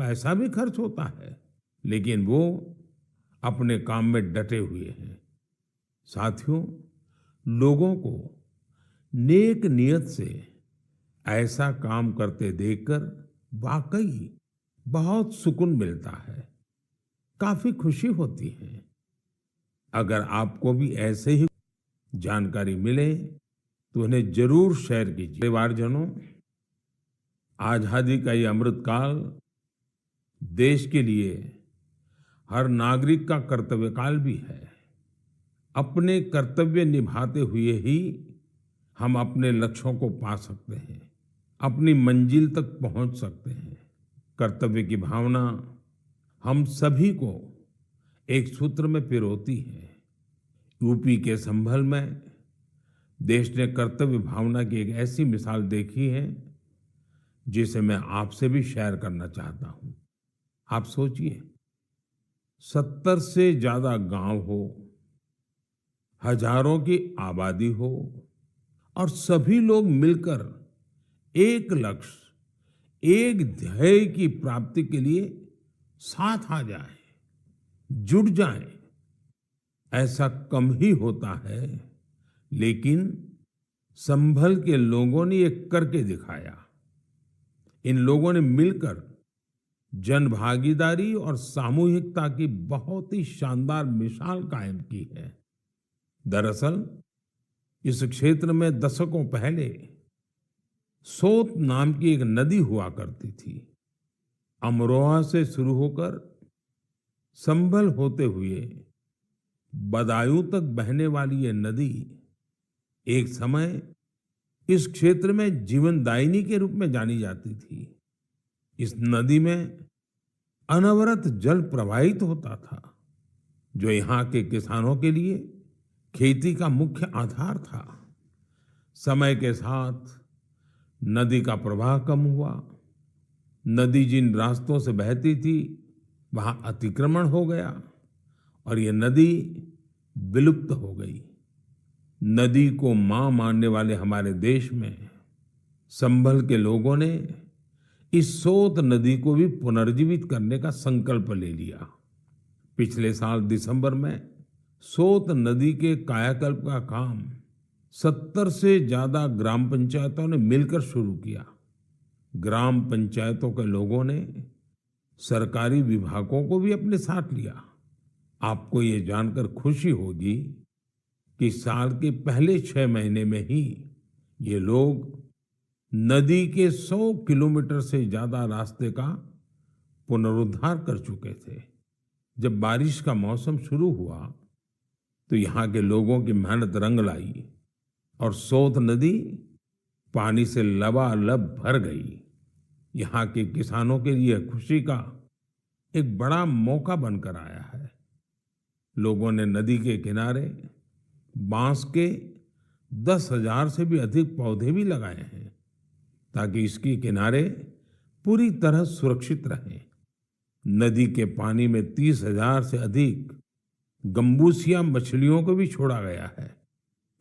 पैसा भी खर्च होता है, लेकिन वो अपने काम में डटे हुए हैं। साथियों, लोगों को नेक नियत से ऐसा काम करते देखकर वाकई बहुत सुकून मिलता है, काफी खुशी होती है। अगर आपको भी ऐसे ही जानकारी मिले तो उन्हें जरूर शेयर कीजिए। परिवारजनों, आजादी का ये अमृत काल देश के लिए हर नागरिक का कर्तव्य काल भी है। अपने कर्तव्य निभाते हुए ही हम अपने लक्ष्यों को पा सकते हैं, अपनी मंजिल तक पहुंच सकते हैं। कर्तव्य की भावना हम सभी को एक सूत्र में पिरोती है। यूपी के संभल में देश ने कर्तव्य भावना की एक ऐसी मिसाल देखी है जिसे मैं आपसे भी शेयर करना चाहता हूं। आप सोचिए, 70 से ज्यादा गांव हो, हजारों की आबादी हो और सभी लोग मिलकर एक लक्ष्य, एक ध्येय की प्राप्ति के लिए साथ आ जाए, जुट जाए। ऐसा कम ही होता है, लेकिन संभल के लोगों ने ये करके दिखाया। इन लोगों ने मिलकर जन भागीदारी और सामूहिकता की बहुत ही शानदार मिसाल कायम की है। दरअसल इस क्षेत्र में दशकों पहले सोत नाम की एक नदी हुआ करती थी। अमरोहा से शुरू होकर संभल होते हुए बदायूं तक बहने वाली ये नदी एक समय इस क्षेत्र में जीवनदायिनी के रूप में जानी जाती थी। इस नदी में अनवरत जल प्रवाहित होता था, जो यहाँ के किसानों के लिए खेती का मुख्य आधार था। समय के साथ नदी का प्रवाह कम हुआ। नदी जिन रास्तों से बहती थी वहां अतिक्रमण हो गया और ये नदी विलुप्त हो गई। नदी को मां मानने वाले हमारे देश में संभल के लोगों ने इस सोत नदी को भी पुनर्जीवित करने का संकल्प ले लिया। पिछले साल दिसंबर में सोत नदी के कायाकल्प का काम 70 से ज्यादा ग्राम पंचायतों ने मिलकर शुरू किया। ग्राम पंचायतों के लोगों ने सरकारी विभागों को भी अपने साथ लिया। आपको ये जानकर खुशी होगी कि साल के पहले 6 महीने में ही ये लोग नदी के 100 किलोमीटर से ज्यादा रास्ते का पुनरुद्धार कर चुके थे। जब बारिश का मौसम शुरू हुआ तो यहाँ के लोगों की मेहनत रंग लाई और सोत नदी पानी से लबालब भर गई। यहाँ के किसानों के लिए खुशी का एक बड़ा मौका बनकर आया है। लोगों ने नदी के किनारे बांस के 10,000 से भी अधिक पौधे भी लगाए हैं ताकि इसके किनारे पूरी तरह सुरक्षित रहें। नदी के पानी में 30,000 से अधिक गंबूसिया मछलियों को भी छोड़ा गया है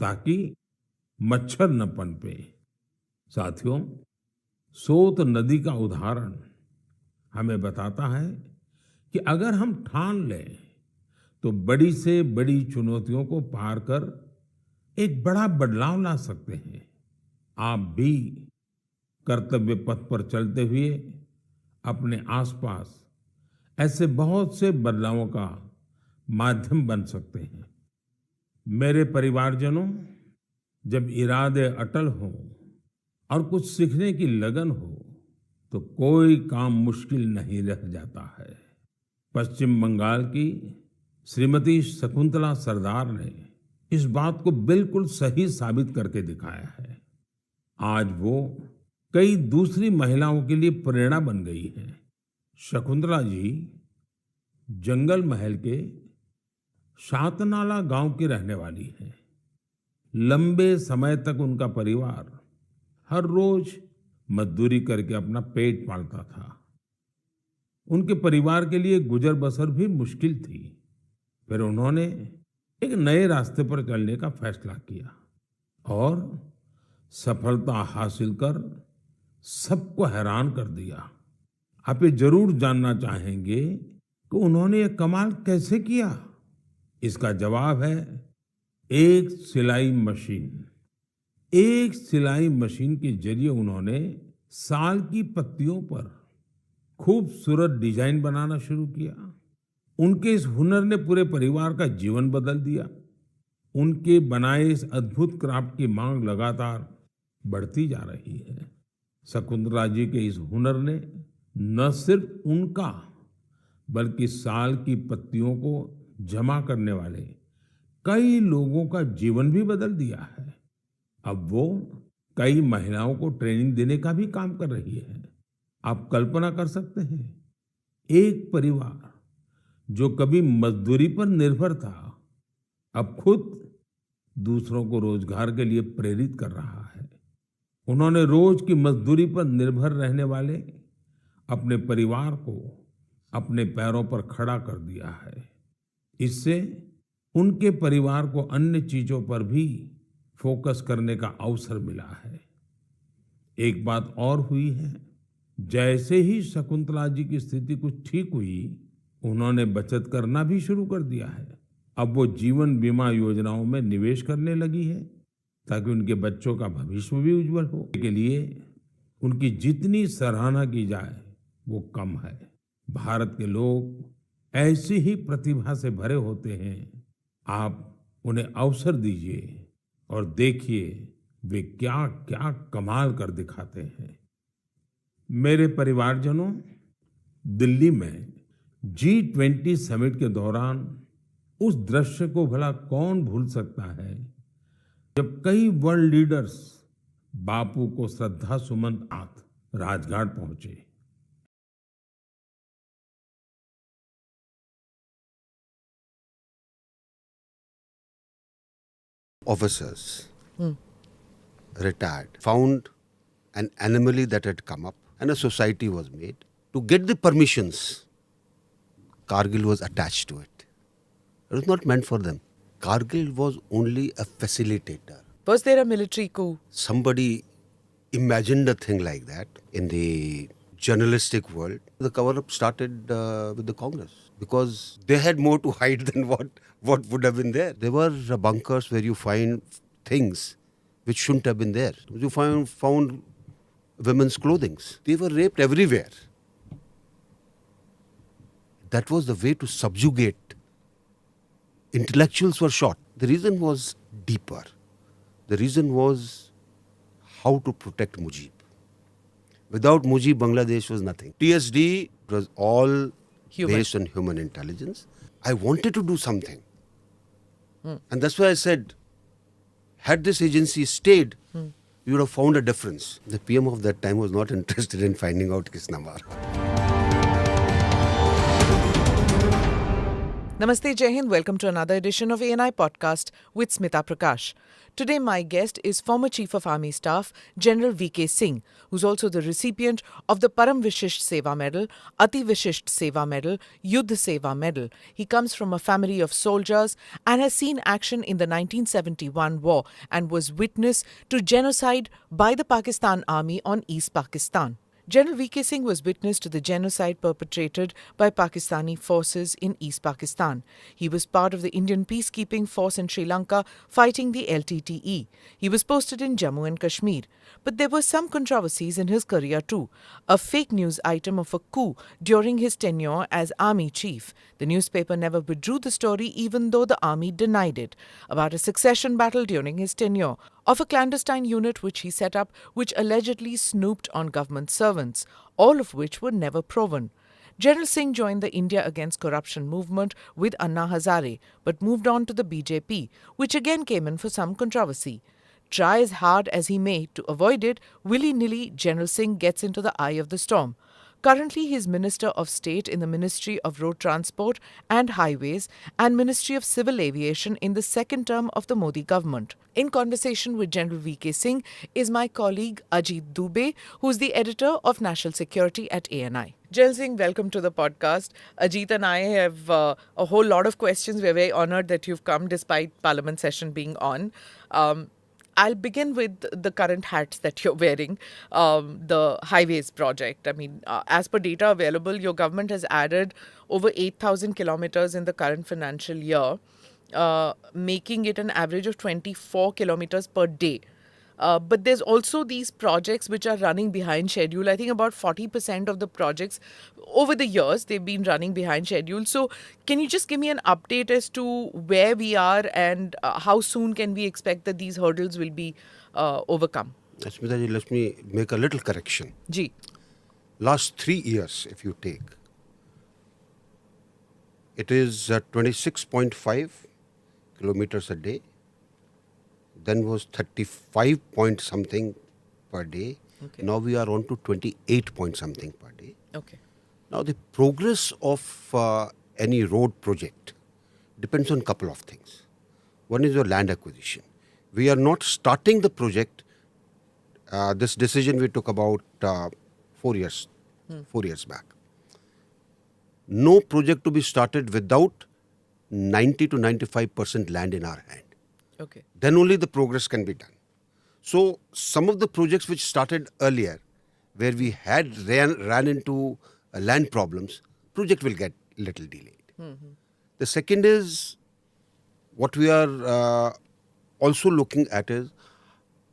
ताकि मच्छर न पनपे। साथियों, सोत नदी का उदाहरण हमें बताता है कि अगर हम ठान लें तो बड़ी से बड़ी चुनौतियों को पार कर एक बड़ा बदलाव ला सकते हैं। आप भी कर्तव्य पथ पर चलते हुए अपने आसपास ऐसे बहुत से बदलावों का माध्यम बन सकते हैं। मेरे परिवारजनों, जब इरादे अटल हों और कुछ सीखने की लगन हो तो कोई काम मुश्किल नहीं रह जाता है। पश्चिम बंगाल की श्रीमती शकुंतला सरदार ने इस बात को बिल्कुल सही साबित करके दिखाया है। आज वो कई दूसरी महिलाओं के लिए प्रेरणा बन गई है। शकुंतला जी जंगल महल के शातनाला गांव की रहने वाली हैं। लंबे समय तक उनका परिवार हर रोज मजदूरी करके अपना पेट पालता था। उनके परिवार के लिए गुजर बसर भी मुश्किल थी। फिर उन्होंने एक नए रास्ते पर चलने का फैसला किया और सफलता हासिल कर सबको हैरान कर दिया। आप ये जरूर जानना चाहेंगे कि उन्होंने ये कमाल कैसे किया। इसका जवाब है एक सिलाई मशीन। एक सिलाई मशीन के जरिए उन्होंने साल की पत्तियों पर खूबसूरत डिजाइन बनाना शुरू किया। उनके इस हुनर ने पूरे परिवार का जीवन बदल दिया। उनके बनाए इस अद्भुत क्राफ्ट की मांग लगातार बढ़ती जा रही है। शकुंतला जी के इस हुनर ने न सिर्फ उनका बल्कि साल की पत्तियों को जमा करने वाले कई लोगों का जीवन भी बदल दिया है। अब वो कई महिलाओं को ट्रेनिंग देने का भी काम कर रही है। आप कल्पना कर सकते हैं, एक परिवार जो कभी मजदूरी पर निर्भर था, अब खुद दूसरों को रोजगार के लिए प्रेरित कर रहा है। उन्होंने रोज की मजदूरी पर निर्भर रहने वाले अपने परिवार को अपने पैरों पर खड़ा कर दिया है। इससे उनके परिवार को अन्य चीजों पर भी फोकस करने का अवसर मिला है। एक बात और हुई है, जैसे ही शकुंतला जी की स्थिति कुछ ठीक हुई, उन्होंने बचत करना भी शुरू कर दिया है। अब वो जीवन बीमा योजनाओं में निवेश करने लगी है ताकि उनके बच्चों का भविष्य भी उज्जवल हो। के लिए उनकी जितनी सराहना की जाए वो कम है। भारत के लोग ऐसी ही प्रतिभा से भरे होते हैं। आप उन्हें अवसर दीजिए और देखिए वे क्या क्या कमाल कर दिखाते हैं। मेरे परिवारजनों, दिल्ली में G20 समिट के दौरान उस दृश्य को भला कौन भूल सकता है, जब कई वर्ल्ड लीडर्स बापू को श्रद्धा सुमन साथ राजघाट पहुंचे। Officers, retired, found an anomaly that had come up and a society was made. To get the permissions, Kargil was attached to it. It was not meant for them. Kargil was only a facilitator. Was there a military coup? Somebody imagined a thing like that in the journalistic world. The cover-up started with the Congress because they had more to hide than what would have been there. There were bunkers where you find things which shouldn't have been there. You found women's clothing. They were raped everywhere. That was the way to subjugate. Intellectuals were shot. The reason was deeper. The reason was how to protect Mujib. Without Mujib, Bangladesh was nothing. TSD was all based on human intelligence. I wanted to do something. And that's why I said, had this agency stayed, we would have found a difference. The PM of that time was not interested in finding out Kisna Mara. Namaste, Jai Hind. Welcome to another edition of ANI Podcast with Smita Prakash. Today, my guest is former Chief of Army Staff, General V.K. Singh, who's also the recipient of the Param Vishisht Seva Medal, Ati Vishisht Seva Medal, Yuddh Seva Medal. He comes from a family of soldiers and has seen action in the 1971 war and was witness to genocide by the Pakistan Army on East Pakistan. General V.K. Singh was witness to the genocide perpetrated by Pakistani forces in East Pakistan. He was part of the Indian peacekeeping force in Sri Lanka fighting the LTTE. He was posted in Jammu and Kashmir. But there were some controversies in his career too. A fake news item of a coup during his tenure as army chief. The newspaper never withdrew the story even though the army denied it. About a succession battle during his tenure. Of a clandestine unit which he set up which allegedly snooped on government servants, all of which were never proven. General Singh joined the India Against Corruption movement with Anna Hazare, but moved on to the BJP, which again came in for some controversy. Try as hard as he may to avoid it, willy-nilly General Singh gets into the eye of the storm. Currently, he is Minister of State in the Ministry of Road Transport and Highways and Ministry of Civil Aviation in the second term of the Modi government. In conversation with General V.K. Singh is my colleague Ajit Dubey, who is the editor of National Security at ANI. General Singh, welcome to the podcast. Ajit and I have a whole lot of questions. We're very honored that you've come despite Parliament session being on. I'll begin with the current hats that you're wearing, the highways project. I mean, as per data available, your government has added over 8,000 kilometers in the current financial year, making it an average of 24 kilometers per day. But there's also these projects which are running behind schedule. I think about 40% of the projects over the years, they've been running behind schedule. So can you just give me an update as to where we are and how soon can we expect that these hurdles will be overcome? Smita ji, let me make a little correction. Ji. Last 3 years, if you take, it is 26.5 kilometers a day. Then was 35 point something per day. Okay. Now we are on to 28 point something per day. Okay. Now the progress of any road project depends on a couple of things. One is your land acquisition. We are not starting the project. This decision we took about 4 years back. No project to be started without 90 to 95% land in our hand. Okay. Then only the progress can be done. So some of the projects which started earlier, where we had ran into land problems, project will get little delayed. The second is what we are also looking at is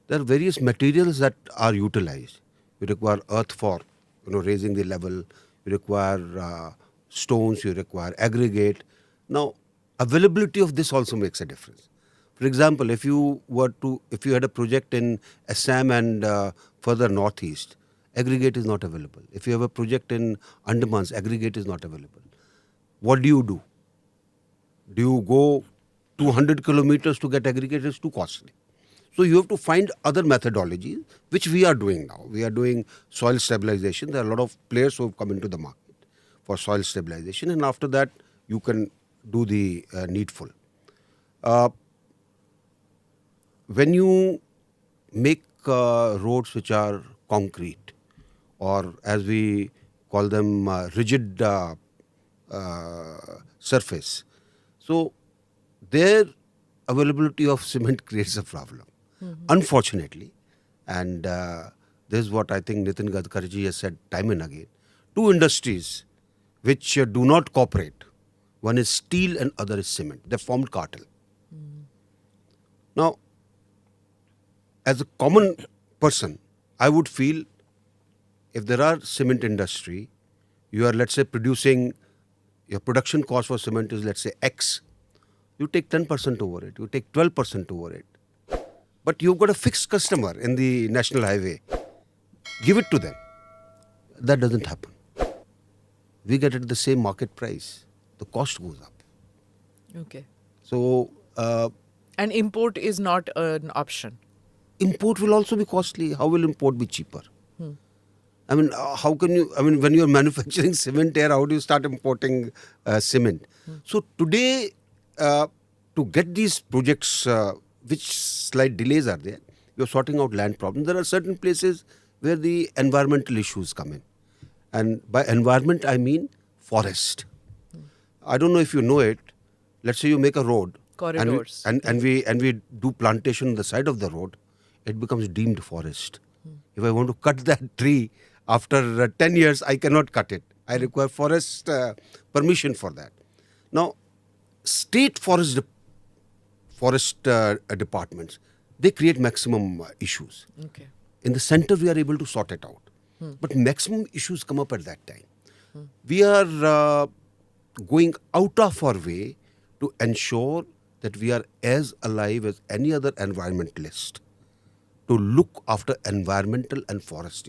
there are various materials that are utilized. You require earth for raising the level. You require stones. You require aggregate. Now availability of this also makes a difference. For example, if you had a project in Assam and further northeast, aggregate is not available. If you have a project in Andamans, aggregate is not available. What do? Do you go 200 kilometers to get aggregate? It's too costly. So you have to find other methodologies, which we are doing now. We are doing soil stabilization. There are a lot of players who have come into the market for soil stabilization, and after that you can do the needful. When you make roads which are concrete, or as we call them rigid surface, so their availability of cement creates a problem. Unfortunately, and this is what I think Nitin Gadkari has said time and again, two industries which do not cooperate, one is steel and other is cement. They formed cartel. Now, as a common person, I would feel if there are cement industry, you are, let's say, producing, your production cost for cement is, let's say, X. You take 10% over it. You take 12% over it. But you've got a fixed customer in the national highway. Give it to them. That doesn't happen. We get it at the same market price. The cost goes up. Okay. So, And import is not an option. import will also be costly. How will import be cheaper? I mean, how can you, when you're manufacturing cement here, how do you start importing cement? So today, to get these projects, which slight delays are there, you're sorting out land problems. There are certain places where the environmental issues come in. And by environment, I mean forest. I don't know if you know it. Let's say you make a road. Corridors. And we do plantation on the side of the road. It becomes deemed forest. If I want to cut that tree, after 10 years, I cannot cut it. I require forest permission for that. Now, state forest departments, they create maximum issues. Okay. In the center, we are able to sort it out. But maximum issues come up at that time. We are going out of our way to ensure that we are as alive as any other environmentalist to look after environmental and forest